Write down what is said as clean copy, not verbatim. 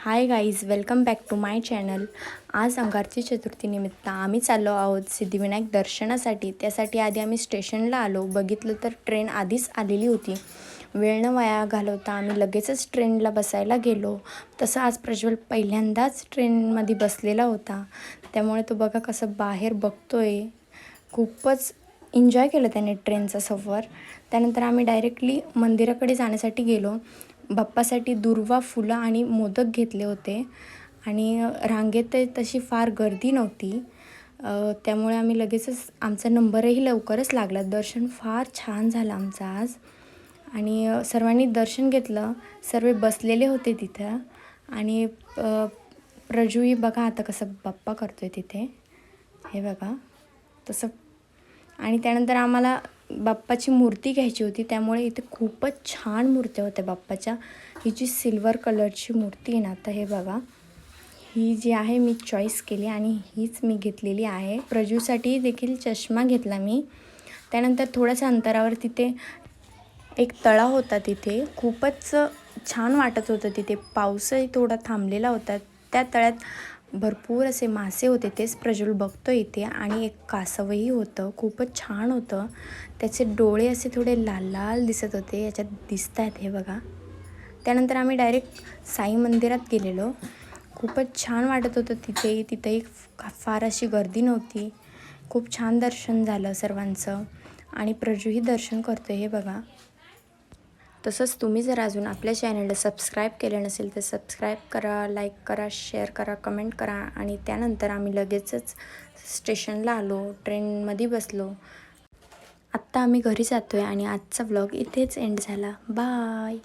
High guys, welcome back to my channel. आज अंगारकी चतुर्थीनिमित्त आम्ही चाललो आहोत सिद्धिविनायक दर्शनासाठी. त्यासाठी आधी आम्ही स्टेशनला आलो. बघितलं तर ट्रेन आधीच आलेली होती. वेळ न वाया घालवता आम्ही लगेचच ट्रेनला बसायला गेलो. तसं आज प्रज्वल पहिल्यांदाच ट्रेनमध्ये बसलेला होता, त्यामुळे तो बघा कसं बाहेर बघतोय. खूपच एन्जॉय केलं त्याने ट्रेनचा सफर. त्यानंतर आम्ही डायरेक्टली मंदिराकडे जाण्यासाठी गेलो. बाप्पासाठी दुर्वा, फुलं आणि मोदक घेतले होते आणि रांगेत तशी फार गर्दी नव्हती, त्यामुळे आम्ही लगेचच आमचा नंबरही लवकरच लागला. दर्शन फार छान झालं आमचं आज आणि सर्वांनी दर्शन घेतलं. सर्व बसलेले होते तिथं आणि प्रजूही बघा आता कसं बाप्पा करतोय तिथे, हे बघा तसं. आणि त्यानंतर आम्हाला बाप्पाची मूर्ती घ्यायची होती, त्यामुळे इथे खूपच छान मूर्त्या होत्या बाप्पाच्या. ही जी सिल्वर कलरची मूर्ती आहे ना, आता हे बघा, ही जी आहे मी चॉईस केली आणि हीच मी घेतलेली आहे. प्रजूसाठी देखील चष्मा घेतला मी. त्यानंतर थोड्याशा अंतरावर तिथे एक तळा होता. तिथे खूपच छान वाटत होतं. तिथे पाऊसही थोडा थांबलेला होता. त्या तळ्यात भरपूर असे मासे होते, तेच प्रज्वल बघतो इथे. आणि एक कासवही होतं, खूपच छान होतं. त्याचे डोळे असे थोडे लाल लाल दिसत होते, याच्यात दिसत आहेत हे बघा. त्यानंतर आम्ही डायरेक्ट साई मंदिरात गेलेलो. खूपच छान वाटत होतं तिथेही फार अशी गर्दी नव्हती. खूप छान दर्शन झालं सर्वांचं आणि प्रजूही दर्शन करतो हे बघा. तसंच तुम्ही जर अजून आपल्या चॅनलला सबस्क्राईब केलं नसेल तर सबस्क्राईब करा, लाईक करा, शेअर करा, कमेंट करा. आणि त्यानंतर आम्ही लगेचच स्टेशनला आलो, ट्रेनमध्ये बसलो. आत्ता आम्ही घरी जातो आहे आणि आजचा व्लॉग इथेच एंड झाला. बाय.